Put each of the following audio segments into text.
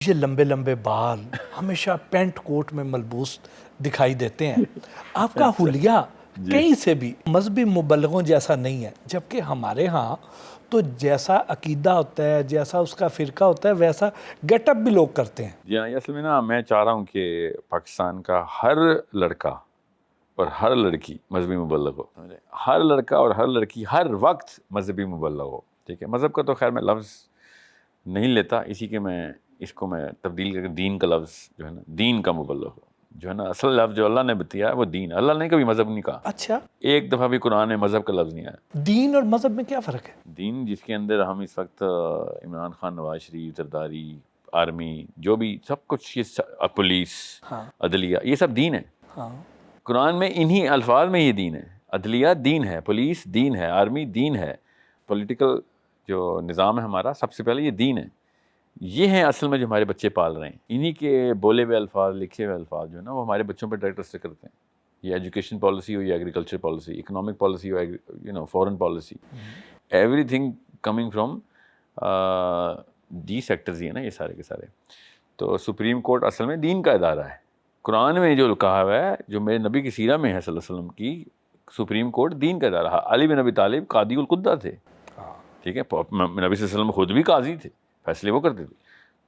یہ لمبے لمبے بال ہمیشہ پینٹ کوٹ میں ملبوس دکھائی دیتے ہیں. آپ کا حلیہ کہیں سے بھی مذہبی مبلغوں جیسا نہیں ہے، جبکہ ہمارے ہاں تو جیسا عقیدہ ہوتا ہے، جیسا اس کا فرقہ ہوتا ہے، ویسا گیٹ اپ بھی لوگ کرتے ہیں. جی ہاں، اصل میں نا میں چاہ رہا ہوں کہ پاکستان کا ہر لڑکا اور ہر لڑکی مذہبی مبلغ ہو. ہر لڑکا اور ہر لڑکی ہر وقت مذہبی مبلغ ہو. ٹھیک ہے، مذہب کا تو خیر میں لفظ نہیں لیتا، اسی کے میں اس کو میں تبدیل کر کے دین کا لفظ جو ہے نا، دین کا مبلغ ہو جو ہے نا. اصل لفظ جو اللہ نے بتایا ہے وہ دین ہے، اللہ نے کبھی مذہب نہیں کہا. اچھا، ایک دفعہ بھی قرآن میں مذہب کا لفظ نہیں آیا. دین اور مذہب میں کیا فرق ہے؟ دین جس کے اندر ہم اس وقت عمران خان، نواز شریف، زرداری، آرمی، جو بھی سب کچھ، یہ پولیس، ہاں عدلیہ، یہ سب دین ہے. ہاں، قرآن میں انہی الفاظ میں یہ دین ہے. عدلیہ دین ہے، پولیس دین ہے، آرمی دین ہے، پولیٹیکل جو نظام ہے ہمارا سب سے پہلے یہ دین ہے. یہ ہیں اصل میں جو ہمارے بچے پال رہے ہیں. انہی کے بولے ہوئے الفاظ، لکھے ہوئے الفاظ جو ہے نا، وہ ہمارے بچوں پہ ڈائریکٹ اثر کرتے ہیں. یہ ایجوکیشن پالیسی ہو، یا ایگریکلچر پالیسی، اکنامک پالیسی ہو، foreign policy, everything coming from the sectors ہی ہیں نا یہ سارے کے سارے. تو سپریم کورٹ اصل میں دین کا ادارہ ہے. قرآن میں جو کہا ہوا ہے، جو میرے نبی کی سیرہ میں ہے صلی اللہ علیہ وسلم کی، سپریم کورٹ دین کا ادارہ. علی بن ابی طالب قاضی القدہ تھے. ٹھیک ہے، نبی صلی اللہ علیہ وسلم خود بھی قاضی تھے، فیصلے وہ کرتے تھے.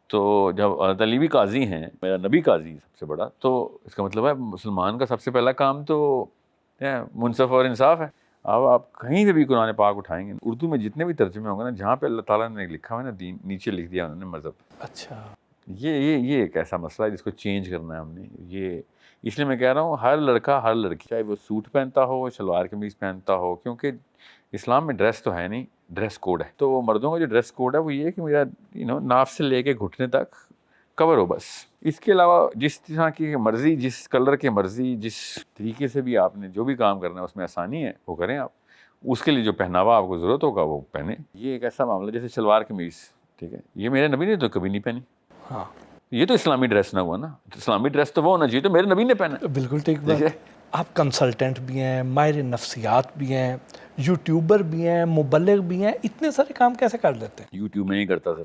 تو جب حضرت علی بھی قاضی ہیں، میرا نبی قاضی سب سے بڑا، تو اس کا مطلب ہے مسلمان کا سب سے پہلا کام تو منصف اور انصاف ہے. اب آپ کہیں سے بھی قرآن پاک اٹھائیں گے، اردو میں جتنے بھی ترجمے ہوں گے نا، جہاں پہ اللہ تعالیٰ نے لکھا ہوا ہے نا دین، نیچے لکھ دیا انہوں نے مذہب. اچھا، یہ ایک ایسا مسئلہ ہے جس کو چینج کرنا ہے ہم نے. یہ اس لیے میں کہہ رہا ہوں ہر لڑکا ہر لڑکی، چاہے وہ سوٹ پہنتا ہو، شلوار قمیض پہنتا ہو، کیونکہ اسلام میں ڈریس تو ہے نہیں، ڈریس کوڈ ہے. تو وہ مردوں کا جو ڈریس کوڈ ہے وہ یہ ہے کہ میرا ناف سے لے کے گھٹنے تک کور ہو بس. اس کے علاوہ جس طرح کی مرضی، جس کلر کی مرضی، جس طریقے سے بھی آپ نے جو بھی کام کرنا ہے اس میں آسانی ہے وہ کریں آپ. اس کے لیے جو پہناوا آپ کو ضرورت ہوگا وہ پہنیں. یہ ایک ایسا معاملہ جیسے شلوار قمیض، ٹھیک ہے، یہ میرے نبی نے تو کبھی نہیں پہنی. ہاں، یہ تو اسلامی ڈریس نہ ہوا نا. اسلامی ڈریس تو وہ ہونا چاہیے تو میرے نبی نے پہنا. بالکل ٹھیک بات. آپ کنسلٹنٹ بھی ہیں، ماہر نفسیات بھی ہیں، یوٹیوبر بھی ہیں، مبلغ بھی ہیں، اتنے سارے کام کیسے کر لیتے ہیں؟ یوٹیوب میں نہیں کرتا سر.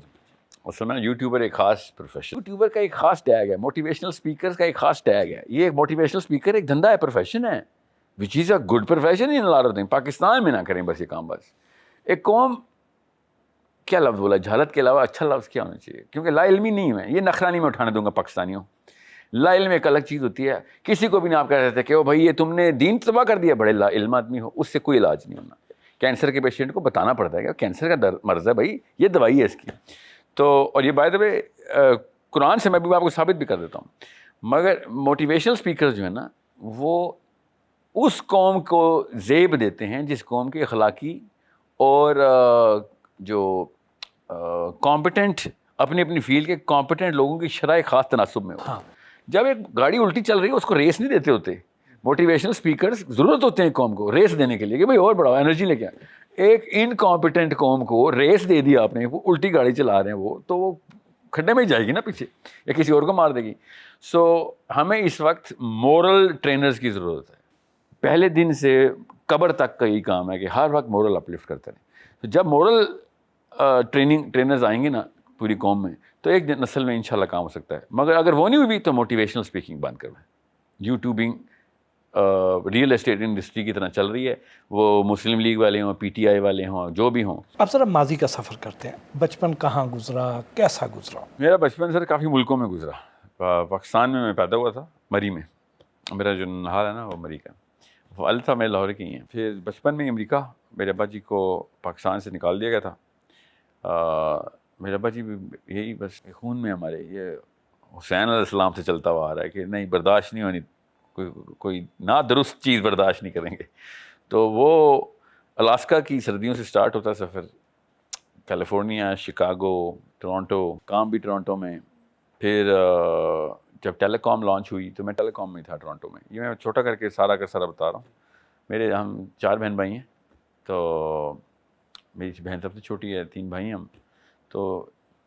اصل میں یوٹیوبر ایک خاص پروفیشن، یوٹیوبر کا ایک خاص ٹیگ ہے، موٹیویشنل اسپیکرز کا ایک خاص ٹیگ ہے. یہ ایک موٹیویشنل اسپیکر ایک دھندا ہے، پروفیشن ہے، وچ از اے گڈ پروفیشن ان لا رہتے ہیں. پاکستان میں نہ کریں بس یہ کام. بس ایک قوم، کیا لفظ بولا، جہالت کے علاوہ اچھا لفظ کیا ہونا چاہیے، کیونکہ لا علمی نہیں میں یہ نخرہ نہیں میں اٹھانے دوں گا پاکستانیوں. لا علم ایک الگ چیز ہوتی ہے. کسی کو بھی نہیں آپ کہہ سکتے کہ او بھائی یہ تم نے دین تباہ کر دیا، بڑے لا علم آدمی ہو. اس سے کوئی علاج نہیں ہونا. کینسر کے پیشنٹ کو بتانا پڑتا ہے کہ کینسر کا مرض ہے بھائی، یہ دوائی ہے اس کی. تو اور یہ بائی دا وے قرآن سے میں بھی آپ کو ثابت بھی کر دیتا ہوں. مگر موٹیویشنل اسپیکر جو ہے نا، وہ اس قوم کو زیب دیتے ہیں جس قوم کے اخلاقی اور جو کمپٹنٹ، اپنی اپنی فیلڈ کے کمپٹنٹ لوگوں کی شرح خاص تناسب میں ہو. جب ایک گاڑی الٹی چل رہی ہے اس کو ریس نہیں دیتے ہوتے. موٹیویشنل اسپیکرز ضرورت ہوتے ہیں قوم کو ریس دینے کے لیے کہ بھائی اور بڑھاؤ، انرجی لے کے آئے. ایک انکمپیٹنٹ قوم کو ریس دے دیا آپ نے، وہ الٹی گاڑی چلا رہے ہیں، وہ تو وہ کھڈے میں ہی جائے گی نا پیچھے، یا کسی اور کو مار دے گی. سو ہمیں اس وقت مورل ٹرینرز کی ضرورت ہے. پہلے دن سے قبر تک کا یہی کام ہے کہ ہر وقت مورل اپلفٹ کرتے رہیں. تو جب مورل ٹرینرز آئیں گے نا پوری قوم میں، تو ایک نسل میں انشاءاللہ کام ہو سکتا ہے. مگر اگر وہ نہیں ہوئی تو موٹیویشنل اسپیکنگ بند کروائیں. یوٹیوبنگ ریئل اسٹیٹ انڈسٹری کی طرح چل رہی ہے، وہ مسلم لیگ والے ہوں، پی ٹی آئی والے ہوں، جو بھی ہوں. آپ ذرا ماضی کا سفر کرتے ہیں، بچپن کہاں گزرا، کیسا گزرا؟ میرا بچپن سر کافی ملکوں میں گزرا. پاکستان میں پیدا ہوا تھا، مری میں. میرا جو نہال ہے نا وہ مری کا. والد صاحب میرے لاہور کے ہی ہیں. پھر بچپن میں امریکہ میرے ابا جی کو پاکستان سے نکال دیا گیا تھا. میرے ابا جی بھی یہی بس خون میں ہمارے یہ حسین علیہ السلام سے چلتا ہوا آ رہا ہے کہ نہیں برداشت نہیں ہونی، کوئی نادرست چیز برداشت نہیں کریں گے. تو وہ الاسکا کی سردیوں سے سٹارٹ ہوتا سفر، کیلیفورنیا، شکاگو، ٹورانٹو، کام بھی ٹورانٹو میں. پھر جب ٹیلی کام لانچ ہوئی تو میں ٹیلی کام میں تھا ٹورانٹو میں. یہ میں چھوٹا کر کے سارا کا سارا بتا رہا ہوں. ہم 4 بہن بھائی ہیں. تو میری بہن سب سے چھوٹی ہے، 3 بھائی ہیں ہم. تو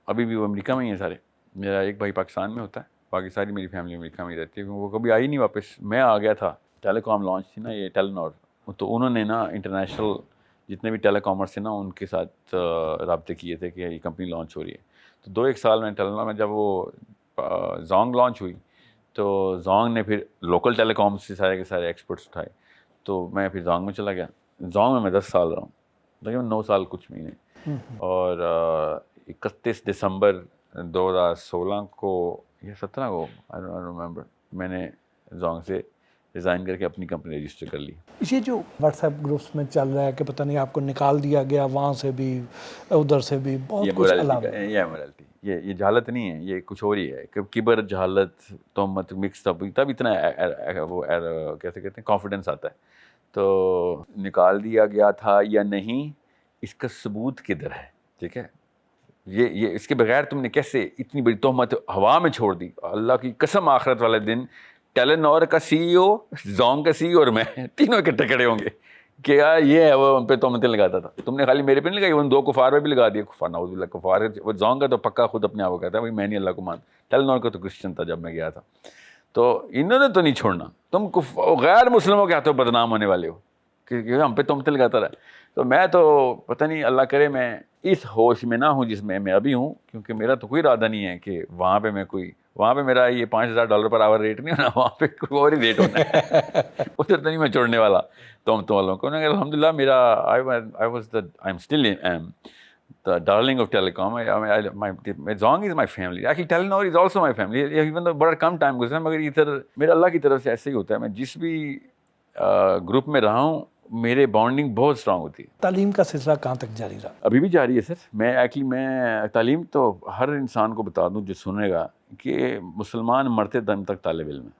ابھی بھی وہ امریکہ میں ہی ہیں سارے. میرا ایک بھائی پاکستان میں ہوتا ہے، باقی ساری میری فیملی امریکہ میں ہی رہتی ہے. وہ کبھی آئی نہیں واپس. میں آ گیا تھا، ٹیلی کام لانچ تھی نا یہ ٹیلی نور، تو انہوں نے نا انٹرنیشنل جتنے بھی ٹیلی کامرس تھے نا ان کے ساتھ رابطے کیے تھے کہ یہ کمپنی لانچ ہو رہی ہے. تو 2-1 سال میں ٹیلی نار میں جب وہ زونگ لانچ ہوئی تو زونگ نے پھر لوکل ٹیلی کام سے سارے کے سارے ایکسپرٹس اٹھائے, تو میں پھر زونگ میں چلا گیا. زونگ میں 10 سال رہا ہوں, لیکن 9 سال کچھ مہینے. اور 31 دسمبر 2016 کو یا 17 کو I don't remember میں نے زونگ سے ریزائن کر کے اپنی کمپنی رجسٹر کر لی. یہ جو واٹس ایپ گروپس میں چل رہا ہے کہ پتہ نہیں آپ کو نکال دیا گیا وہاں سے بھی ادھر سے بھی, بہت کچھ علاوہ یہ morality, یہ جہالت نہیں ہے, یہ کچھ اور ہی ہے. کبر, جہالت, تہمت مکس تب اتنا وہ کیسے کہتے ہیں کانفیڈنس آتا ہے. تو نکال دیا گیا تھا یا نہیں اس کا ثبوت کدھر ہے؟ ٹھیک ہے, یہ اس کے بغیر تم نے کیسے اتنی بڑی تہمت ہوا میں چھوڑ دی؟ اللہ کی قسم آخرت والے دن ٹیلی نار کا سی ای او, زونگ کا سی ای او اور میں تینوں اکٹھے کھڑے ہوں گے کہ یار یہ ہے وہ ان پہ تہمتیں لگاتا تھا. تم نے خالی میرے پہ نہیں لگائی, ان 2 کفار پہ بھی لگا دیا. کفار نعوذ باللہ, کفار وہ زونگ کا تو پکا خود اپنے آپ کو کہتا ہے بھائی میں نہیں اللہ کو مان. ٹیلی نار کا تو کرسچن تھا جب میں گیا تھا. تو انہوں نے تو نہیں چھوڑنا, تم غیر مسلموں کے ہاتھوں بدنام ہونے والے ہو کہ ہم پہ تہمتیں لگاتا رہا. تو میں تو پتہ نہیں, اللہ کرے میں اس ہوش میں نہ ہوں جس میں میں ابھی ہوں, کیونکہ میرا تو کوئی ارادہ نہیں ہے کہ وہاں پہ میرا یہ $5,000 پر آور ریٹ نہیں ہونا, وہاں پہ کوئی اور ہی ریٹ ہونا ہے. ادھر تو نہیں میں چھوڑنے والا تہمتوں والوں کو. الحمد للہ میرا I'm still the darling of telecom. Zong is my family. Actually, Telenor is also my family. Even though بڑا کم ٹائم گزرا, مگر ادھر میرا اللہ کی طرف سے ایسے ہی ہوتا ہے. میں جس بھی گروپ میں رہا ہوں میرے بانڈنگ بہت اسٹرانگ ہوتی ہے. تعلیم کا سلسلہ کہاں تک جاری رہا؟ ابھی بھی جاری ہے سر. میں تعلیم تو ہر انسان کو بتا دوں جو سنے گا کہ مسلمان مرتے دم تک طالب علم ہے.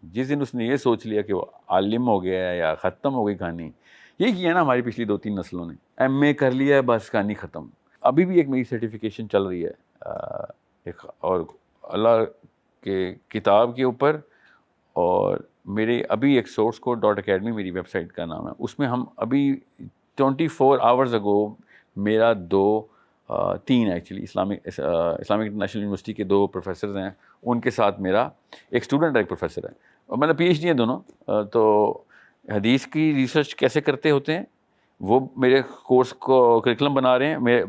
جس دن اس نے یہ سوچ لیا کہ وہ عالم ہو گیا ہے یا ختم ہو گئی کہانی, یہ کیا نا ہماری پچھلی 2-3 نسلوں نے, MA کر لیا ہے بس کہانی ختم. ابھی بھی ایک میری سرٹیفکیشن چل رہی ہے اور اللہ کے کتاب کے اوپر, اور میرے ابھی ایک سورس کوڈ .academy میری ویب سائٹ کا نام ہے. اس میں ہم ابھی 24 hours ago میرا 3 ایکچولی اسلامک انٹرنیشنل یونیورسٹی کے 2 پروفیسرز ہیں, ان کے ساتھ میرا ایک اسٹوڈنٹ ایک پروفیسر ہے, اور مطلب PhD ہیں دونوں. تو حدیث کی ریسرچ کیسے کرتے ہوتے ہیں وہ میرے کورس کو کریکلم بنا رہے ہیں.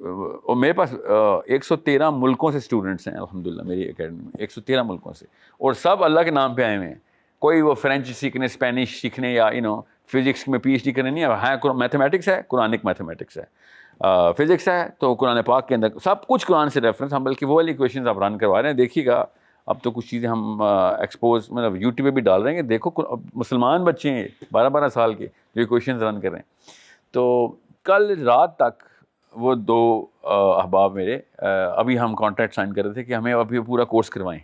اور میرے پاس 113 ملکوں سے اسٹوڈنٹس ہیں الحمدللہ میری اکیڈمی میں, 113 ملکوں سے, اور سب اللہ کے نام پہ آئے ہوئے ہیں. کوئی وہ فرینچ سیکھنے, اسپینش سیکھنے یا فزکس میں PhD کرنے نہیں ہے. ہاں میتھمیٹکس ہے, قرآنک میتھمیٹکس ہے, فزکس ہے تو قرآن پاک کے اندر سب کچھ قرآن سے ریفرنس. ہم بلکہ وہ والی کویشچنز آپ رن کروا رہے ہیں, دیکھیے گا. اب تو کچھ چیزیں ہم ایکسپوز مطلب YouTube پہ بھی ڈال رہے ہیں کہ دیکھو مسلمان بچے ہیں 12 سال کے جو یہ کویشچنز رن کر رہے ہیں. تو کل رات تک وہ 2 احباب میرے ابھی ہم کانٹریکٹ سائن کر رہے تھے کہ ہمیں ابھی پورا کورس کروائیں.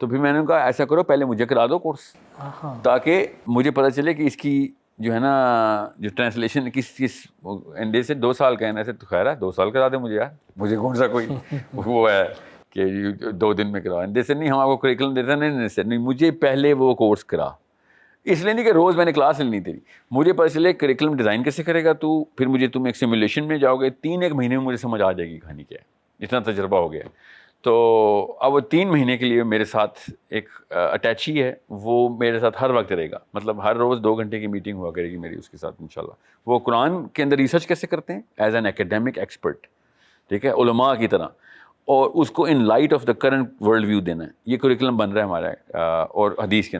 تو پھر میں نے کہا ایسا کرو پہلے مجھے کرا دو کورس, تاکہ مجھے پتہ چلے کہ اس کی جو ہے نا جو ٹرانسلیشن کس انڈے سے 2 سال کہنے سے تو خیر ہے 2 سال کرا دے مجھے, یار مجھے کون سا کوئی وہ ہے کہ 2 دن میں کرا. انڈے سے نہیں, ہم آپ کو کریکلم دیتے نہیں, مجھے پہلے وہ کورس کرا. اس لیے نہیں کہ روز میں نے کلاس لینی تیری, مجھے پتہ چلے کریکلم ڈیزائن کیسے کرے گا تو, پھر مجھے تم ایک سیمولیشن میں جاؤ گے 3-1 مہینے میں مجھے سمجھ آ جائے گی کہانی کیا ہے, اتنا تجربہ ہو گیا. تو اب وہ 3 مہینے کے لیے میرے ساتھ ایک اٹیچی ہے, وہ میرے ساتھ ہر وقت رہے گا. مطلب ہر روز 2 گھنٹے کی میٹنگ ہوا کرے گی میری اس کے ساتھ انشاءاللہ. وہ قرآن کے اندر ریسرچ کیسے کرتے ہیں ایز این ایکیڈیمک ایکسپرٹ, ٹھیک ہے, علماء کی طرح, اور اس کو in light of the current world view دینا ہے. یہ کریکلم بن رہا ہے ہمارا, اور حدیث کے اندر